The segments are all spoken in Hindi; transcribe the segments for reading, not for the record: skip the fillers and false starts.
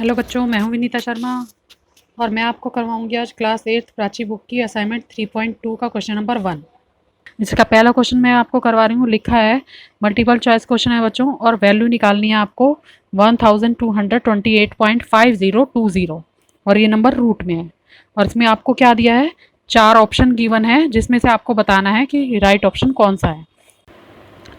हेलो बच्चों, मैं हूं विनीता शर्मा और मैं आपको करवाऊंगी आज क्लास 8 प्राची बुक की असाइनमेंट 3.2 का क्वेश्चन नंबर 1। इसका पहला क्वेश्चन मैं आपको करवा रही हूँ। लिखा है मल्टीपल चॉइस क्वेश्चन है बच्चों और वैल्यू निकालनी है आपको 1228.5020 और ये नंबर रूट में है। और इसमें आपको क्या दिया है, 4 ऑप्शन गिवन है जिसमें से आपको बताना है कि राइट ऑप्शन कौन सा है।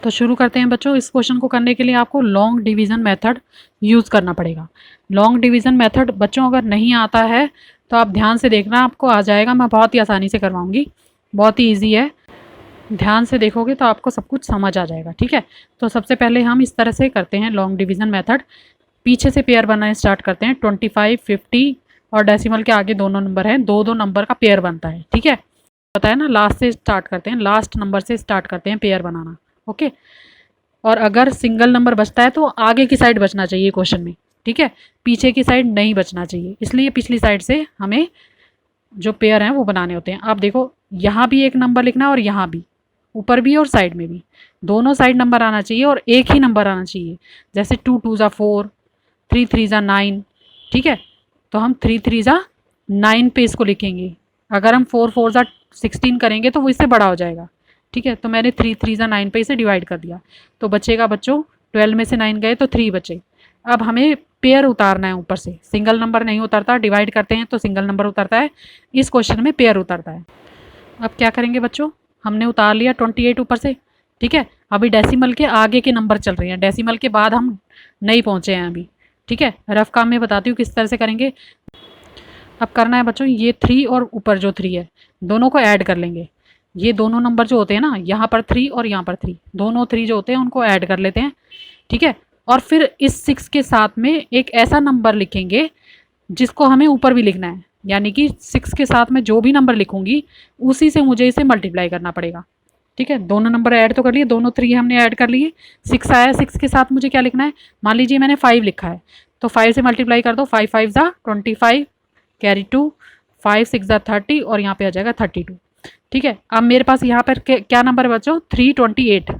तो शुरू करते हैं बच्चों। इस क्वेश्चन को करने के लिए आपको लॉन्ग डिवीज़न मेथड यूज़ करना पड़ेगा। लॉन्ग डिवीज़न मेथड बच्चों अगर नहीं आता है तो आप ध्यान से देखना, आपको आ जाएगा। मैं बहुत ही आसानी से करवाऊंगी, बहुत ही ईजी है। ध्यान से देखोगे तो आपको सब कुछ समझ आ जाएगा। ठीक है, तो सबसे पहले हम इस तरह से करते हैं लॉन्ग डिवीज़न मेथड। पीछे से पेयर बनाने स्टार्ट करते हैं। 25, 50 और डेसिमल के आगे दोनों नंबर हैं, दो दो नंबर का पेयर बनता है। ठीक है, पता है ना। लास्ट से स्टार्ट करते हैं, लास्ट नंबर से स्टार्ट करते हैं पेयर बनाना। ओके, और अगर सिंगल नंबर बचता है तो आगे की साइड बचना चाहिए क्वेश्चन में। ठीक है, पीछे की साइड नहीं बचना चाहिए, इसलिए पिछली साइड से हमें जो पेयर हैं वो बनाने होते हैं। आप देखो, यहाँ भी एक नंबर लिखना है और यहाँ भी, ऊपर भी और साइड में भी, दोनों साइड नंबर आना चाहिए और एक ही नंबर आना चाहिए। जैसे 2 2 ज़ा 4, 3 3 ज़ा 9। ठीक है, तो हम 3 3 ज़ा 9 पे इसको लिखेंगे। अगर हम 4 4 ज़ा 16 करेंगे तो वो इससे बड़ा हो जाएगा। ठीक है, तो मैंने 3 3 ज़ा 9 पे इसे डिवाइड कर दिया। तो बचेगा बच्चों, 12 में से 9 गए तो 3 बचे। अब हमें पेयर उतारना है ऊपर से। सिंगल नंबर नहीं उतरता, डिवाइड करते हैं तो सिंगल नंबर उतरता है। इस क्वेश्चन में पेयर उतरता है। अब क्या करेंगे बच्चों, हमने उतार लिया 28 ऊपर से। ठीक है, अभी डेसिमल के आगे के नंबर चल रहे हैं, डेसिमल के बाद हम नहीं पहुँचे हैं अभी। ठीक है, रफ काम में बताती हूँ किस तरह से करेंगे। अब करना है बच्चों, ये 3 और ऊपर जो 3 है दोनों को ऐड कर लेंगे। ये दोनों नंबर जो होते हैं ना, यहाँ पर 3 और यहाँ पर 3, दोनों 3 जो होते हैं उनको ऐड कर लेते हैं। ठीक है, और फिर इस 6 के साथ में एक ऐसा नंबर लिखेंगे जिसको हमें ऊपर भी लिखना है। यानी कि 6 के साथ में जो भी नंबर लिखूंगी उसी से मुझे इसे मल्टीप्लाई करना पड़ेगा। ठीक है, दोनों नंबर ऐड तो कर लिए, दोनों 3 हमने ऐड कर लिए। 6 आया, 6 के साथ मुझे क्या लिखना है। मान लीजिए मैंने 5 लिखा है तो 5 से मल्टीप्लाई कर दो। 5 5 ज़ा 25, कैरी 2, 5 6 ज़ा 30 और यहाँ पे आ जाएगा 32। ठीक है, अब मेरे पास यहाँ पर क्या नंबर है बच्चों, 328।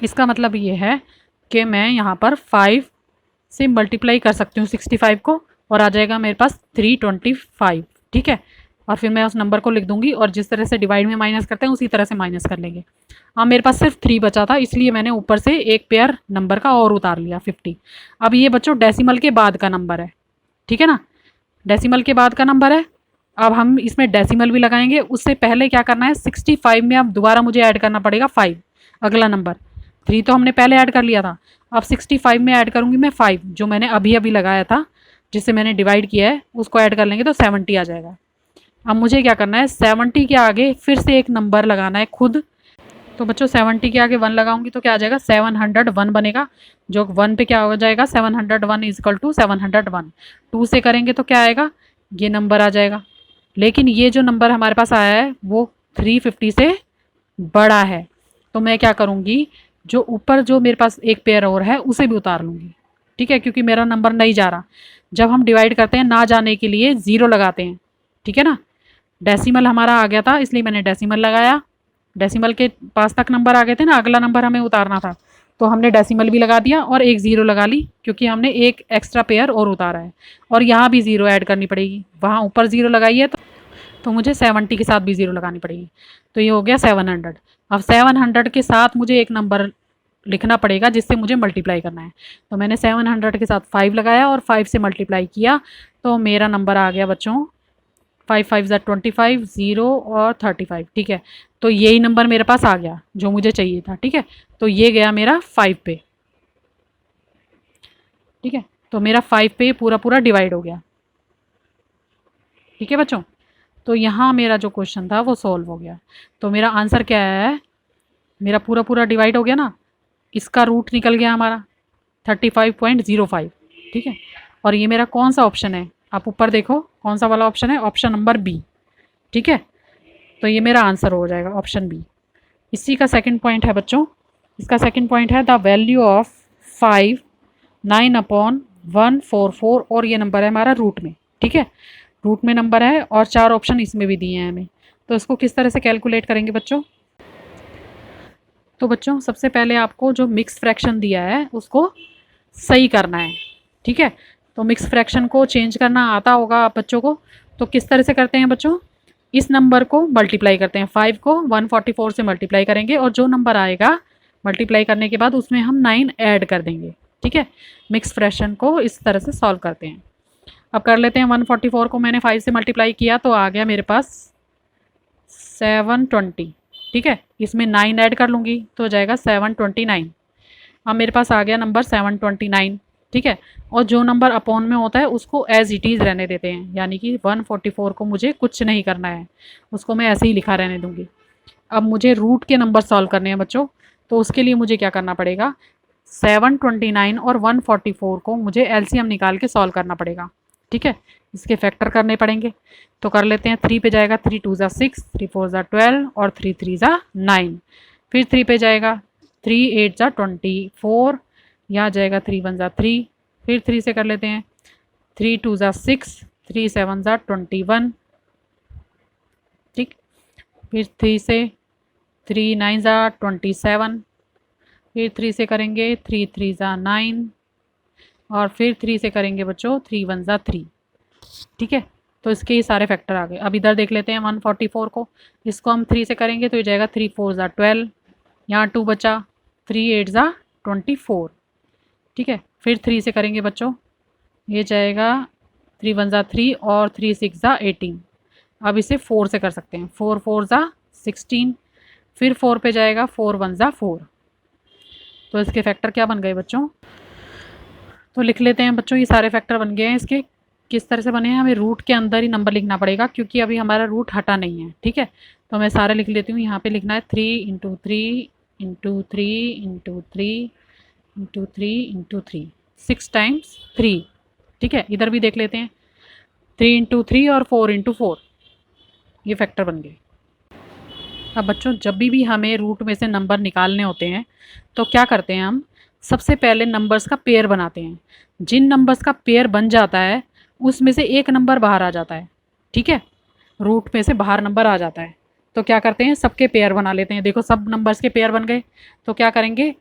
इसका मतलब ये है कि मैं यहाँ पर 5 से मल्टीप्लाई कर सकती हूँ 65 को और आ जाएगा मेरे पास 325। ठीक है, और फिर मैं उस नंबर को लिख दूंगी और जिस तरह से डिवाइड में माइनस करते हैं उसी तरह से माइनस कर लेंगे। हाँ, मेरे पास सिर्फ 3 बचा था इसलिए मैंने ऊपर से एक पेयर नंबर का और उतार लिया 50। अब ये बच्चों डेसिमल के बाद का नंबर है। ठीक है ना, डेसिमल के बाद का नंबर है। अब हम इसमें डेसिमल भी लगाएंगे। उससे पहले क्या करना है, 65 में अब दोबारा मुझे ऐड करना पड़ेगा 5, अगला नंबर। 3 तो हमने पहले ऐड कर लिया था, अब 65 में ऐड करूँगी मैं 5 जो मैंने अभी अभी लगाया था, जिससे मैंने डिवाइड किया है, उसको ऐड कर लेंगे तो 70 आ जाएगा। अब मुझे क्या करना है, 70 के आगे फिर से एक नंबर लगाना है खुद। तो बच्चों 70 के आगे 1 लगाऊंगी तो क्या आ जाएगा, 701 बनेगा। जो 1 पे क्या हो जाएगा, 701 इजकल टू 701। 2 से करेंगे तो क्या आएगा, ये नंबर आ जाएगा। लेकिन ये जो नंबर हमारे पास आया है वो 350 से बड़ा है। तो मैं क्या करूँगी, जो ऊपर जो मेरे पास एक पेयर और है उसे भी उतार लूँगी। ठीक है, क्योंकि मेरा नंबर नहीं जा रहा। जब हम डिवाइड करते हैं ना जाने के लिए 0 लगाते हैं। ठीक है ना, डेसिमल हमारा आ गया था इसलिए मैंने डेसिमल लगाया। डेसिमल के पास तक नंबर आ गए थे ना, अगला नंबर हमें उतारना था तो हमने डेसिमल भी लगा दिया और एक 0 लगा ली क्योंकि हमने एक एक्स्ट्रा पेयर और उतारा है। और यहाँ भी 0 ऐड करनी पड़ेगी, वहाँ ऊपर 0 लगाई है तो मुझे 70 के साथ भी 0 लगानी पड़ेगी। तो ये हो गया 700। अब 700 के साथ मुझे एक नंबर लिखना पड़ेगा जिससे मुझे मल्टीप्लाई करना है। तो मैंने 700 के साथ 5 लगाया और 5 से मल्टीप्लाई किया तो मेरा नंबर आ गया बच्चों 5 5 ज़ा 25, 0 और 35। ठीक है, तो यही नंबर मेरे पास आ गया जो मुझे चाहिए था। ठीक है, तो ये गया मेरा 5 पे। ठीक है, तो मेरा 5 पे पूरा पूरा डिवाइड हो गया। ठीक है बच्चों, तो यहाँ मेरा जो क्वेश्चन था वो सॉल्व हो गया। तो मेरा आंसर क्या है, मेरा पूरा पूरा डिवाइड हो गया ना, इसका रूट निकल गया हमारा 35.05। ठीक है, और ये मेरा कौन सा ऑप्शन है, आप ऊपर देखो कौन सा वाला ऑप्शन है, ऑप्शन नंबर बी। ठीक है, तो ये मेरा आंसर हो जाएगा ऑप्शन बी। इसी का सेकंड पॉइंट है बच्चों, इसका सेकंड पॉइंट है द वैल्यू ऑफ 5 9/144 और ये नंबर है हमारा रूट में। ठीक है, रूट में नंबर है और 4 ऑप्शन इसमें भी दिए हैं हमें। तो इसको किस तरह से कैलकुलेट करेंगे बच्चों। तो बच्चों सबसे पहले आपको जो मिक्स फ्रैक्शन दिया है उसको सही करना है। ठीक है, तो मिक्स फ्रैक्शन को चेंज करना आता होगा आप बच्चों को। तो किस तरह से करते हैं बच्चों, इस नंबर को मल्टीप्लाई करते हैं, 5 को 144 से मल्टीप्लाई करेंगे और जो नंबर आएगा मल्टीप्लाई करने के बाद उसमें हम 9 ऐड कर देंगे। ठीक है, मिक्स फ्रैक्शन को इस तरह से सॉल्व करते हैं। अब कर लेते हैं, 144 को मैंने 5 से मल्टीप्लाई किया तो आ गया मेरे पास 720। ठीक है, इसमें 9 ऐड कर लूँगी तो हो जाएगा 729। अब मेरे पास आ गया नंबर 729। ठीक है, और जो नंबर अपॉन में होता है उसको एज इट इज़ रहने देते हैं, यानी कि 144 को मुझे कुछ नहीं करना है, उसको मैं ऐसे ही लिखा रहने दूंगी। अब मुझे रूट के नंबर सॉल्व करने हैं बच्चों, तो उसके लिए मुझे क्या करना पड़ेगा, 729 और 144 को मुझे एलसीएम निकाल के सॉल्व करना पड़ेगा। ठीक है, इसके फैक्टर करने पड़ेंगे, तो कर लेते हैं। 3 पे जाएगा 3 2 ज़ा 6, 3 4 ज़ा 12 और 3 3 ज़ा 9। फिर 3 पे जाएगा 3 8 ज़ा 24, यहाँ जाएगा 3 1 ज़ा 3। फिर 3 से कर लेते हैं, 3 2 ज़ा 6, 3 7 ज़ा 21। ठीक, फिर 3 से 3 9 ज़ा 27। फिर 3 से करेंगे 3 3 ज़ा 9 और फिर 3 से करेंगे बच्चों 3 1 ज़ा 3। ठीक है, तो इसके ये सारे फैक्टर आ गए। अब इधर देख लेते हैं 144 को, इसको हम 3 से करेंगे तो ये जाएगा 3 4 ज़ा 12, यहाँ 2 बचा, 3 8 ज़ा 24। ठीक है, फिर 3 से करेंगे बच्चों, ये जाएगा 3 1 ज़ा 3 और 3 6 ज़ा 18। अब इसे 4 से कर सकते हैं, 4 4 ज़ा 16। फिर 4 पे जाएगा 4 1 ज़ा 4। तो इसके फैक्टर क्या बन गए बच्चों, तो लिख लेते हैं बच्चों, ये सारे फैक्टर बन गए हैं। इसके किस तरह से बने हैं, हमें रूट के अंदर ही नंबर लिखना पड़ेगा क्योंकि अभी हमारा रूट हटा नहीं है। ठीक है, तो मैं सारे लिख लेती हूँ। यहाँ पे लिखना है 3 into 3 into 3 into 3 into 3 into 3, 6 times 3। ठीक है, इधर भी देख लेते हैं, 3 इंटू 3 और 4 इंटू 4, ये फैक्टर बन गए। अब बच्चों जब भी हमें रूट में से नंबर निकालने होते हैं तो क्या करते हैं, हम सबसे पहले नंबर्स का पेयर बनाते हैं। जिन नंबर्स का पेयर बन जाता है उसमें से एक नंबर बाहर आ जाता है। ठीक है, रूट में से बाहर नंबर आ जाता है, तो क्या करते हैं, सबके पेयर बना लेते हैं। देखो सब नंबर्स के पेयर बन गए, तो क्या करेंगे,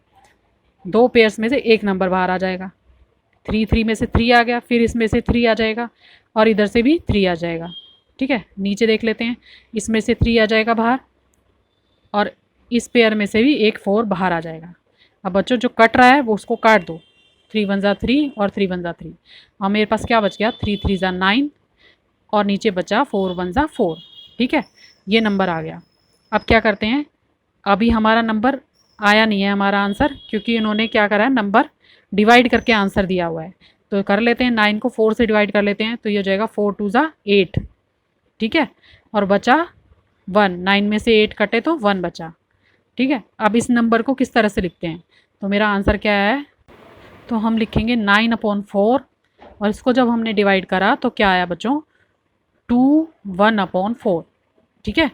2 पेयर्स में से एक नंबर बाहर आ जाएगा। 3 3 में से 3 आ गया, फिर इसमें से 3 आ जाएगा और इधर से भी 3 आ जाएगा। ठीक है, नीचे देख लेते हैं, इसमें से 3 आ जाएगा बाहर और इस पेयर में से भी एक 4 बाहर आ जाएगा। अब बच्चों जो कट रहा है वो उसको काट दो, 3 1 ज़ा 3 और 3 1 ज़ा 3। और मेरे पास क्या बच गया, 3 3 ज़ा 9 और नीचे बचा 4 1 ज़ा 4। ठीक है, ये नंबर आ गया। अब क्या करते हैं, अभी हमारा नंबर आया नहीं है हमारा आंसर, क्योंकि इन्होंने क्या करा है, नंबर डिवाइड करके आंसर दिया हुआ है। तो कर लेते हैं, 9 को 4 से डिवाइड कर लेते हैं, तो ये हो जाएगा 4 2 ज़ा 8। ठीक है, और बचा 1, 9 में से 8 कटे तो 1 बचा। ठीक है, अब इस नंबर को किस तरह से लिखते हैं, तो मेरा आंसर क्या है, तो हम लिखेंगे 9/4 और इसको जब हमने डिवाइड करा तो क्या आया बच्चों, 2 1/4। ठीक है,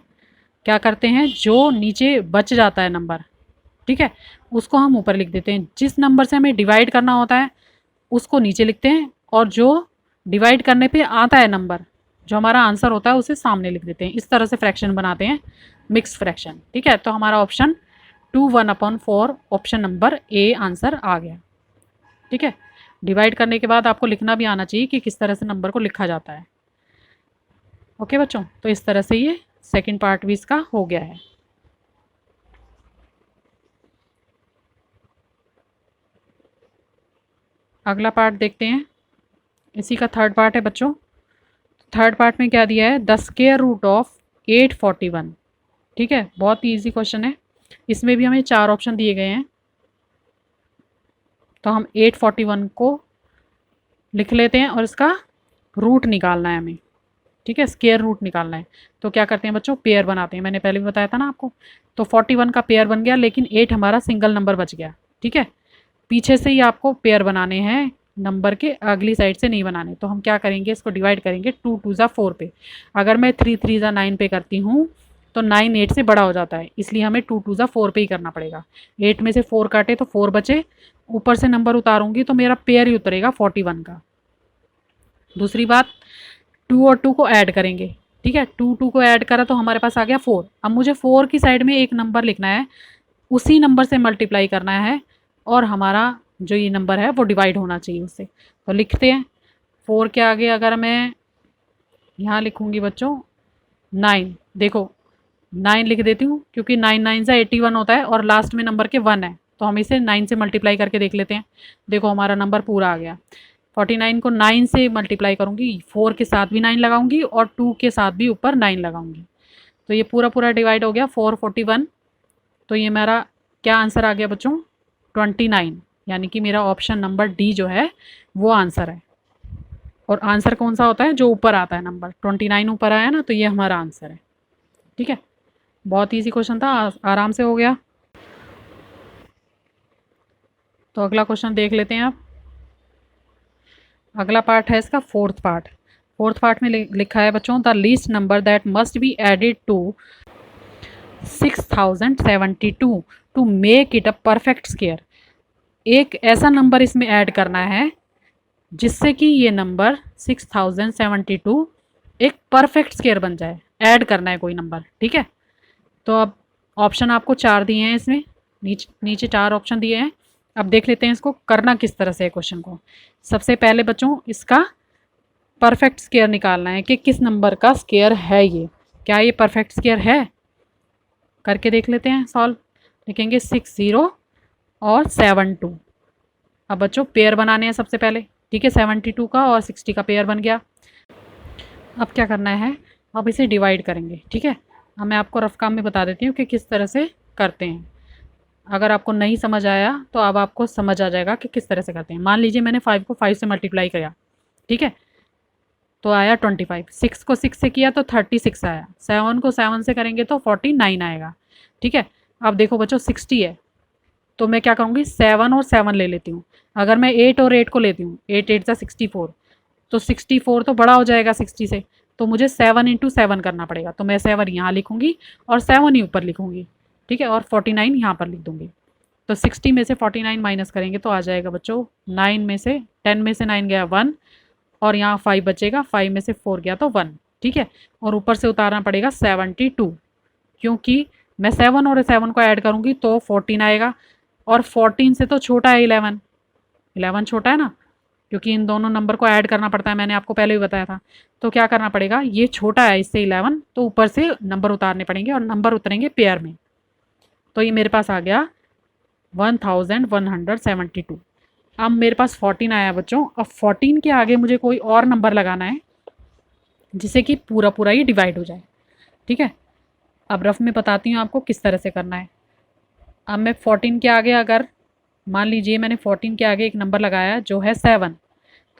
क्या करते हैं, जो नीचे बच जाता है नंबर, ठीक है, उसको हम ऊपर लिख देते हैं। जिस नंबर से हमें डिवाइड करना होता है उसको नीचे लिखते हैं और जो डिवाइड करने पे आता है नंबर, जो हमारा आंसर होता है उसे सामने लिख देते हैं। इस तरह से फ्रैक्शन बनाते हैं, मिक्स फ्रैक्शन। ठीक है, तो हमारा option 2 1/4 option number A answer आ गया। ठीक है, डिवाइड करने के बाद आपको लिखना भी आना चाहिए कि किस तरह से नंबर को लिखा जाता है। ओके बच्चों, तो इस तरह से ये सेकंड पार्ट भी इसका हो गया है। अगला पार्ट देखते हैं, इसी का थर्ड पार्ट है बच्चों। थर्ड पार्ट में क्या दिया है, द स्क्वायर रूट ऑफ 841। ठीक है, बहुत ही ईजी क्वेश्चन है। इसमें भी हमें 4 ऑप्शन दिए गए हैं, तो हम 841 को लिख लेते हैं और इसका रूट निकालना है हमें। ठीक है, स्क्वायर रूट निकालना है। तो क्या करते हैं बच्चों, पेयर बनाते हैं, मैंने पहले भी बताया था ना आपको। तो 41 का पेयर बन गया, लेकिन 8 हमारा सिंगल नंबर बच गया। ठीक है, पीछे से ही आपको पेयर बनाने हैं, नंबर के अगली साइड से नहीं बनाने। तो हम क्या करेंगे, इसको डिवाइड करेंगे 2 2 ज़ा 4 पे। अगर मैं 3 3 ज़ा 9 पे करती हूँ तो 9 8 से बड़ा हो जाता है, इसलिए हमें 2 2 ज़ा 4 पे ही करना पड़ेगा। 8 में से 4 काटे तो 4 बचे, ऊपर से नंबर उतारूंगी तो मेरा पेयर ही उतरेगा 41 का। दूसरी बात, 2 और 2 को ऐड करेंगे। ठीक है, 2 2 को ऐड करा तो हमारे पास आ गया 4। अब मुझे 4 की साइड में एक नंबर लिखना है, उसी नंबर से मल्टीप्लाई करना है और हमारा जो ये नंबर है वो डिवाइड होना चाहिए उससे। तो लिखते हैं, 4 के आगे अगर मैं यहाँ लिखूँगी बच्चों 9, देखो 9 लिख देती हूँ क्योंकि 9 9 से 81 होता है और लास्ट में नंबर के 1 है, तो हम इसे 9 से मल्टीप्लाई करके देख लेते हैं। देखो हमारा नंबर पूरा आ गया। 49 को 9 से मल्टीप्लाई करूँगी, 4 के साथ भी 9 लगाऊंगी और 2 के साथ भी ऊपर 9 लगाऊंगी, तो ये पूरा पूरा डिवाइड हो गया 441। तो ये मेरा क्या आंसर आ गया बच्चों 29, यानी कि मेरा ऑप्शन नंबर डी जो है वो आंसर है। और आंसर कौन सा होता है, जो ऊपर आता है नंबर 29 ऊपर आया ना, तो ये हमारा आंसर है। ठीक है, बहुत ईजी क्वेश्चन था, आराम से हो गया। तो अगला क्वेश्चन देख लेते हैं आप। अगला पार्ट है इसका फोर्थ पार्ट। फोर्थ पार्ट में लिखा है बच्चों, the least number that must be added to 6072 to make it a perfect square. एक ऐसा नंबर इसमें ऐड करना है जिससे कि ये नंबर 6072 एक परफेक्ट स्क्वायर बन जाए। ऐड करना है कोई नंबर, ठीक है। तो अब ऑप्शन आपको 4 दिए हैं इसमें, नीचे 4 ऑप्शन दिए हैं। अब देख लेते हैं इसको करना किस तरह से है क्वेश्चन को। सबसे पहले बच्चों इसका परफेक्ट स्क्वायर निकालना है कि किस नंबर का स्क्वायर है ये, क्या ये परफेक्ट स्क्वायर है, करके देख लेते हैं सॉल्व। लिखेंगे 60 और 72। अब बच्चों पेयर बनाने हैं सबसे पहले, ठीक है। 72 का और 60 का पेयर बन गया। अब क्या करना है, अब इसे डिवाइड करेंगे, ठीक है। अब मैं आपको रफ काम में बता देती हूँ कि किस तरह से करते हैं। अगर आपको नहीं समझ आया तो अब आपको समझ आ जाएगा कि किस तरह से करते हैं। मान लीजिए मैंने 5 को 5 से मल्टीप्लाई किया, ठीक है, तो आया 25। 6 को 6 से किया तो 36 आया। 7 को 7 से करेंगे तो 49 आएगा, ठीक है। अब देखो बच्चों 60 है, तो मैं क्या करूँगी 7 और 7 ले लेती हूँ। अगर मैं 8 और 8 को लेती हूँ, 8 8 सा 64, तो 64 तो बड़ा हो जाएगा 60 से, तो मुझे 7 इंटू 7 करना पड़ेगा। तो मैं 7 यहाँ लिखूँगी और 7 ही ऊपर लिखूँगी, ठीक है, और 49 यहाँ पर लिख दूँगी। तो 60 में से 49 माइनस करेंगे तो आ जाएगा बच्चों 9 में से 10 में से 9 गया 1, और यहाँ 5 बचेगा, 5 में से 4 गया तो 1, ठीक है। और ऊपर से उतारना पड़ेगा 72, क्योंकि मैं 7 और 7 को ऐड करूँगी तो 14 आएगा, और 14 से तो छोटा है 11, 11 छोटा है ना, क्योंकि इन दोनों नंबर को ऐड करना पड़ता है, मैंने आपको पहले भी बताया था। तो क्या करना पड़ेगा, ये छोटा है इससे 11, तो ऊपर से नंबर उतारने पड़ेंगे और नंबर उतरेंगे पेयर में। तो ये मेरे पास आ गया 1172। अब मेरे पास 14 आया बच्चों। अब 14 के आगे मुझे कोई और नंबर लगाना है जिससे कि पूरा पूरा ही डिवाइड हो जाए, ठीक है। अब रफ में बताती हूँ आपको किस तरह से करना है। अब मैं 14 के आगे, अगर मान लीजिए मैंने 14 के आगे एक नंबर लगाया जो है 7,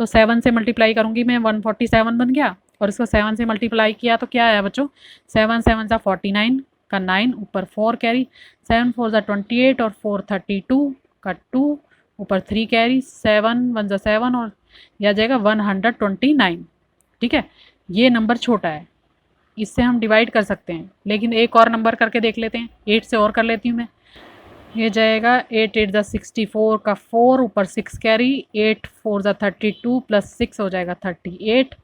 तो 7 से मल्टीप्लाई करूँगी मैं, 147 बन गया। और इसको 7 से मल्टीप्लाई किया तो क्या आया बच्चों, 7 7 सा 49 का 9 ऊपर 4 कैरी, 7 4 सा 28 और 4 32 का 2 ऊपर 3 कैरी, 7 1 सा 7 और यह आ जाएगा 129, ठीक है। ये नंबर छोटा है, इससे हम डिवाइड कर सकते हैं, लेकिन एक और नंबर करके देख लेते हैं। 8 से और कर लेती हूँ मैं। ये जाएगा 8 8 सा 64 का 4 ऊपर 6 कैरी, 8 4 सा 32 प्लस 6 हो जाएगा 38,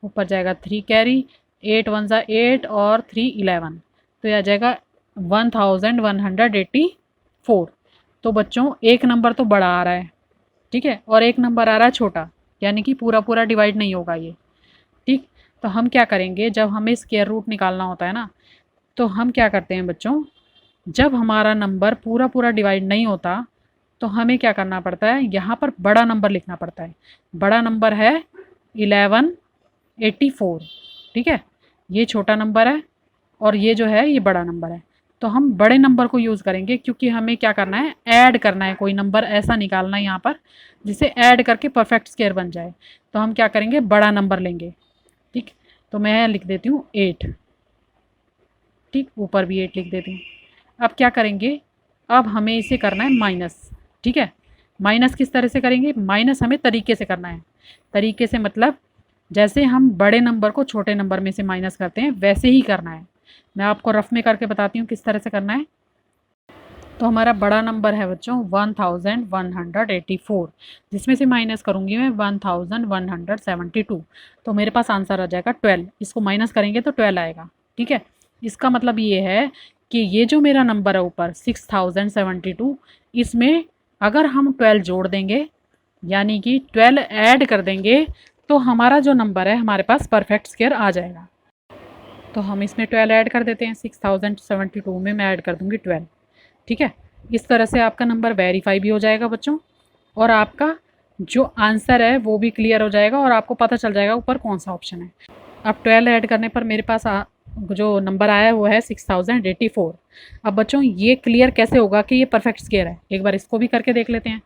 ऊपर जाएगा 3 कैरी, 8 1 सा 8 और 3 11, तो यह आ जाएगा 1184। तो बच्चों एक नंबर तो बड़ा आ रहा है, ठीक है, और एक नंबर आ रहा है छोटा, यानी कि पूरा पूरा डिवाइड नहीं होगा ये, ठीक। तो हम क्या करेंगे, जब हमें स्क्वायर रूट निकालना होता है ना, तो हम क्या करते हैं बच्चों, जब हमारा नंबर पूरा पूरा डिवाइड नहीं होता तो हमें क्या करना पड़ता है, यहाँ पर बड़ा नंबर लिखना पड़ता है। बड़ा नंबर है 1184, ठीक है, ये छोटा नंबर है और ये जो है ये बड़ा नंबर है। तो हम बड़े नंबर को यूज़ करेंगे, क्योंकि हमें क्या करना है, ऐड करना है, कोई नंबर ऐसा निकालना है यहाँ पर जिसे ऐड करके परफेक्ट स्क्वायर बन जाए। तो हम क्या करेंगे, बड़ा नंबर लेंगे, ठीक। तो मैं लिख देती हूँ 8, ठीक, ऊपर भी 8 लिख देती हूँ। अब क्या करेंगे, अब हमें इसे करना है माइनस, ठीक है। माइनस किस तरह से करेंगे, माइनस हमें तरीके से करना है। तरीके से मतलब जैसे हम बड़े नंबर को छोटे नंबर में से माइनस करते हैं वैसे ही करना है। मैं आपको रफ में करके बताती हूँ किस तरह से करना है। तो हमारा बड़ा नंबर है बच्चों 1184, जिसमें से माइनस करूँगी मैं 1172, तो मेरे पास आंसर आ जाएगा 12। इसको माइनस करेंगे तो 12 आएगा, ठीक है। इसका मतलब ये है कि ये जो मेरा नंबर है ऊपर 6072, इसमें अगर हम 12 जोड़ देंगे, यानी कि 12 ऐड कर देंगे, तो हमारा जो नंबर है हमारे पास परफेक्ट स्क्वायर आ जाएगा। तो हम इसमें 12 ऐड कर देते हैं। 6072 में मैं ऐड कर दूँगी 12। ठीक है, इस तरह से आपका नंबर वेरीफाई भी हो जाएगा बच्चों, और आपका जो आंसर है वो भी क्लियर हो जाएगा और आपको पता चल जाएगा ऊपर कौन सा ऑप्शन है। अब 12 ऐड करने पर मेरे पास जो नंबर आया है वो है 6084। अब बच्चों ये क्लियर कैसे होगा कि ये परफेक्ट स्क्वायर है, एक बार इसको भी करके देख लेते हैं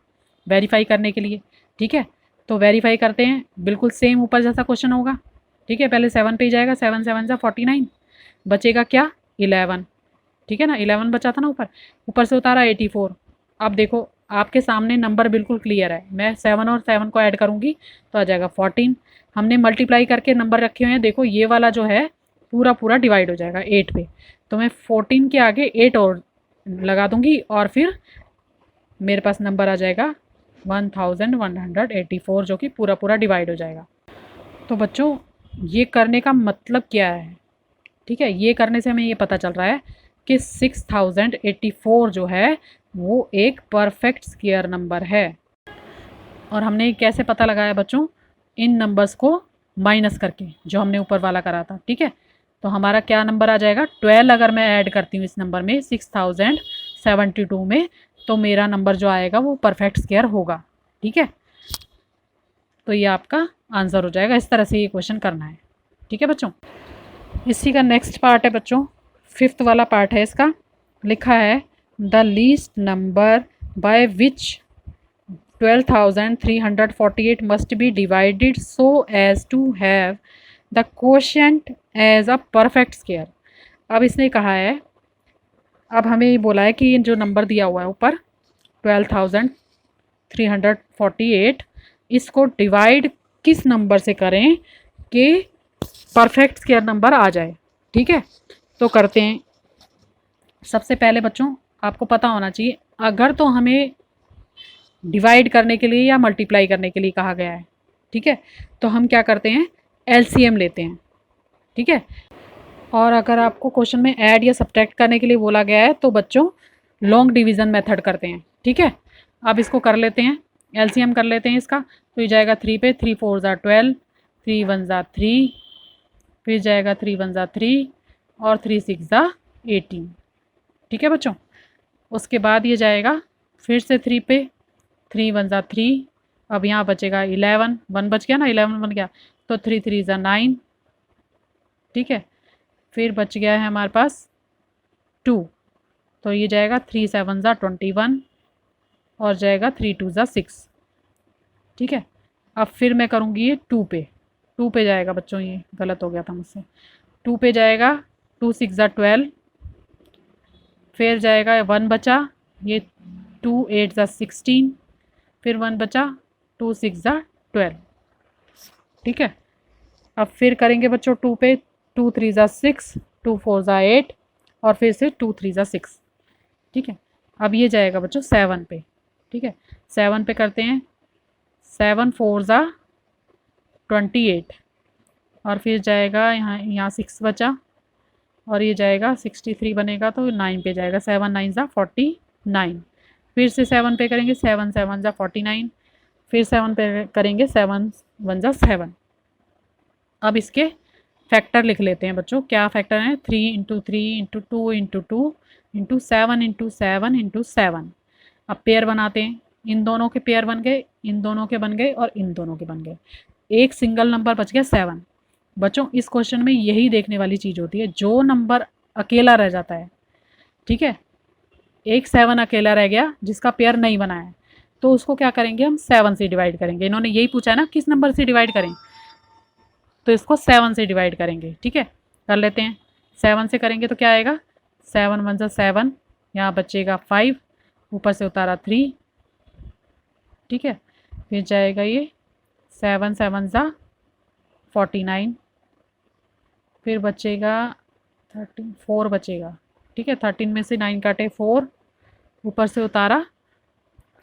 वेरीफाई करने के लिए। ठीक है, तो वेरीफाई करते हैं, बिल्कुल सेम ऊपर जैसा क्वेश्चन होगा। ठीक है, पहले 7 पे ही जाएगा, 7 7 जा 49, बचेगा क्या 11। ठीक है ना, 11 बचा था ना ऊपर, ऊपर से उतारा 84। अब देखो आपके सामने नंबर बिल्कुल क्लियर है, मैं 7 और 7 को ऐड करूँगी तो आ जाएगा 14। हमने मल्टीप्लाई करके नंबर रखे हुए हैं, देखो ये वाला जो है पूरा पूरा डिवाइड हो जाएगा 8 पे, तो मैं 14 के आगे 8 और लगा दूंगी और फिर मेरे पास नंबर आ जाएगा 1184, जो कि पूरा पूरा डिवाइड हो जाएगा। तो बच्चों ये करने का मतलब क्या है? ठीक है, ये करने से हमें ये पता चल रहा है कि 6084 जो है वो एक परफेक्ट स्क्वायर नंबर है। और हमने कैसे पता लगाया बच्चों? इन नंबर्स को माइनस करके, जो हमने ऊपर वाला करा था। ठीक है, तो हमारा क्या नंबर आ जाएगा 12। अगर मैं ऐड करती हूँ इस नंबर में 6072 में, तो मेरा नंबर जो आएगा वो परफेक्ट स्क्वायर होगा। ठीक है, तो ये आपका आंसर हो जाएगा। इस तरह से ये क्वेश्चन करना है। ठीक है बच्चों, इसी का नेक्स्ट पार्ट है बच्चों, 5th वाला पार्ट है इसका। लिखा है the least number by which 12,348 must be divided so as to have the quotient as a perfect square। अब इसने कहा है, अब हमें ये बोला है कि ये जो नंबर दिया हुआ है ऊपर 12,348, इसको डिवाइड किस नंबर से करें कि परफेक्ट स्क्वायर नंबर आ जाए। ठीक है, तो करते हैं। सबसे पहले बच्चों आपको पता होना चाहिए, अगर तो हमें डिवाइड करने के लिए या मल्टीप्लाई करने के लिए कहा गया है, ठीक है, तो हम क्या करते हैं एलसीएम लेते हैं। ठीक है, और अगर आपको क्वेश्चन में ऐड या सब्ट्रैक्ट करने के लिए बोला गया है तो बच्चों लॉन्ग डिवीज़न मेथड करते हैं। ठीक है, अब इसको कर लेते हैं, एलसीएम कर लेते हैं इसका। तो ये जाएगा 3 पे, 3 4 ज़ा 12, 3 1 ज़ा 3, फिर जाएगा 3 1 ज़ा 3 और 3 6 ज़ा 18। ठीक है बच्चों, उसके बाद ये जाएगा फिर से 3 पे, 3 1 ज़ा 3, अब यहाँ बचेगा 11, 1 बच गया ना, 11 बन गया, तो 3 3 ज़ा 9। ठीक है, फिर बच गया है हमारे पास 2, तो ये जाएगा 3 7 ज़ा 21 और जाएगा 3 2 ज़ा 6। ठीक है, अब फिर मैं करूँगी ये 2 पे, 2 पे जाएगा बच्चों, ये गलत हो गया था मुझसे, 2 पे जाएगा 2 6 ज़ा 12, फिर जाएगा 1 बचा, ये 2 8 ज़ा 16, फिर 1 बचा, 2 6 ज़ा 12। ठीक है, अब फिर करेंगे बच्चों 2 पे, 2 3 ज़ा 6, 2 4 ज़ा 8 और फिर से 2 3 ज़ा 6। ठीक है, अब ये जाएगा बच्चों 7 पे। ठीक है, 7 पे करते हैं, 7 4 ज़ा 28 और फिर जाएगा यहाँ 6 बचा और ये जाएगा 63 बनेगा, तो 9 पे जाएगा, 7 9 ज़ा 49। फिर से 7 पे करेंगे, 7 7 ज़ा 49, फिर 7 पे करेंगे, 7 1 ज़ा 7। अब इसके फैक्टर लिख लेते हैं बच्चों, क्या फैक्टर हैं 3 into 3 into 2 into 2 into 7 into 7 into 7। अब पेयर बनाते हैं, इन दोनों के पेयर बन गए, इन दोनों के बन गए और इन दोनों के बन गए, एक सिंगल नंबर बच गया 7। बच्चों इस क्वेश्चन में यही देखने वाली चीज़ होती है, जो नंबर अकेला रह जाता है, ठीक है, एक 7 अकेला रह गया जिसका पेयर नहीं बना है, तो उसको क्या करेंगे हम 7 से डिवाइड करेंगे। इन्होंने यही पूछा है ना किस नंबर से डिवाइड करें, तो इसको 7 से डिवाइड करेंगे। ठीक है, कर लेते हैं, 7 से करेंगे तो क्या आएगा, 7 1 ज़ा 7, यहाँ बचेगा 5, ऊपर से उतारा 3। ठीक है, फिर जाएगा ये 7 7 ज़ा 49, फिर बचेगा 13 4 बचेगा। ठीक है, 13 में से 9 काटे 4, ऊपर से उतारा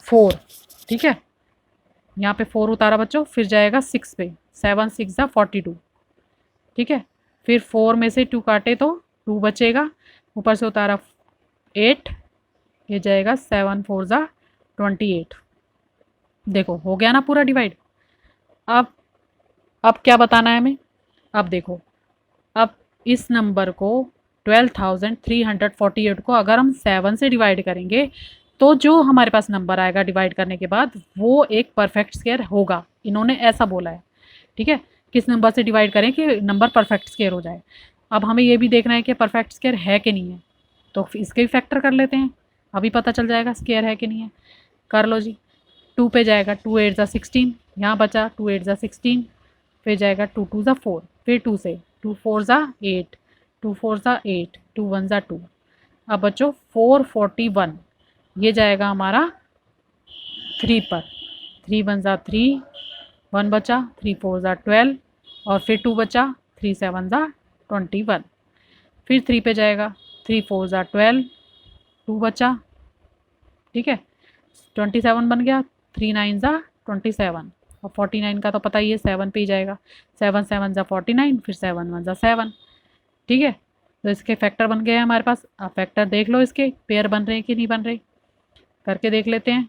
4। ठीक है, यहाँ पे 4 उतारा बच्चों, फिर जाएगा 6 पे, 7 6 ज़ा 42। ठीक है, फिर 4 में से 2 काटे तो 2 बचेगा, ऊपर से उतारा 8, ये जाएगा 7 4 ज़ा 28। देखो हो गया ना पूरा डिवाइड। अब अब क्या बताना है हमें, अब देखो, अब इस नंबर को 12,348 को अगर हम 7 से डिवाइड करेंगे तो जो हमारे पास नंबर आएगा डिवाइड करने के बाद वो एक परफेक्ट स्क्वायर होगा। इन्होंने ऐसा बोला है, ठीक है, किस नंबर से डिवाइड करें कि नंबर परफेक्ट स्क्वायर हो जाए। अब हमें ये भी देखना है कि परफेक्ट स्क्वायर है कि नहीं है, तो इसके भी फैक्टर कर लेते हैं, अभी पता चल जाएगा स्क्वायर है कि नहीं है। कर लो जी, 2 पे जाएगा, 2 8 ज़ा 16, यहाँ बचा 2 8 ज़ा 16, फिर जाएगा 2 2 ज़ा 4, फिर 2 से 2 4 ज़ा 8, 2 4 ज़ा 8, 2 1 ज़ा 2। अब बच्चों 441, ये जाएगा हमारा 3 पर, 3 1 ज़ा 3, 1 बचा, 3 4 ज़ा 12 और फिर 2 बचा, 3 7 ज़ा 21, फिर 3 पे जाएगा, 3 4 ज़ा 12, 2 बचा, ठीक है, 27 बन गया, 3 9 ज़ा 27 और 49 का तो पता ही है 7 पे ही जाएगा, 7 7 ज़ा 49, फिर 7 1 ज़ा 7, ठीक है। तो इसके फैक्टर बन गए हैं हमारे पास। अब फैक्टर देख लो, इसके पेयर बन रहे हैं कि नहीं बन रहे, करके देख लेते हैं।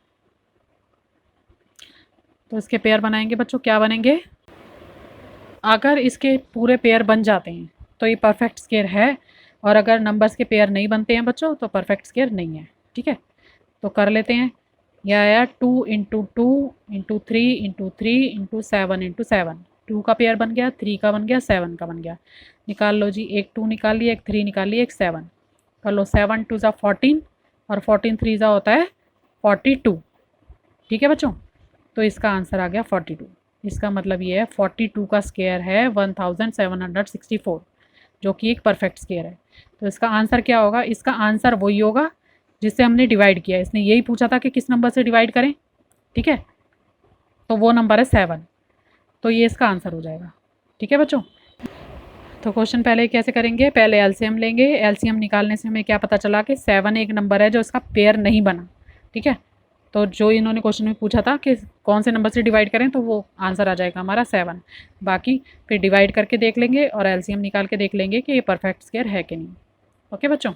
तो इसके पेयर बनाएंगे बच्चों, क्या बनेंगे, अगर इसके पूरे पेयर बन जाते हैं तो ये परफेक्ट स्क्वायर है, और अगर नंबर्स के पेयर नहीं बनते हैं बच्चों तो परफेक्ट स्क्वायर नहीं है, ठीक है। तो कर लेते हैं, यह आया 2 into 2 into 3 into 3 into 7 into 7, 2 का पेयर बन गया, 3 का बन गया, 7 का बन गया। निकाल लो जी, एक 2 निकाल लिया, एक 3 निकाल लिया, एक 7, कर लो 7 2 ज़ा 14 और 14 3 ज़ा होता है 42, ठीक है बच्चों। तो इसका आंसर आ गया 42। इसका मतलब ये है 42 का स्क्वायर है 1764, जो कि एक परफेक्ट स्क्वायर है। तो इसका आंसर क्या होगा, इसका आंसर वही होगा जिससे हमने डिवाइड किया। इसने यही पूछा था कि किस नंबर से डिवाइड करें, ठीक है, तो वो नंबर है 7, तो ये इसका आंसर हो जाएगा, ठीक है बच्चों। तो क्वेश्चन पहले कैसे करेंगे, पहले एलसीएम लेंगे। एलसीएम निकालने से हमें क्या पता चला कि 7 एक नंबर है जो इसका पेयर नहीं बना, ठीक है। तो जो इन्होंने क्वेश्चन में पूछा था कि कौन से नंबर से डिवाइड करें, तो वो आंसर आ जाएगा हमारा 7। बाकी फिर डिवाइड करके देख लेंगे और एलसीएम निकाल के देख लेंगे कि ये परफेक्ट स्क्वायर है कि नहीं। ओके बच्चों।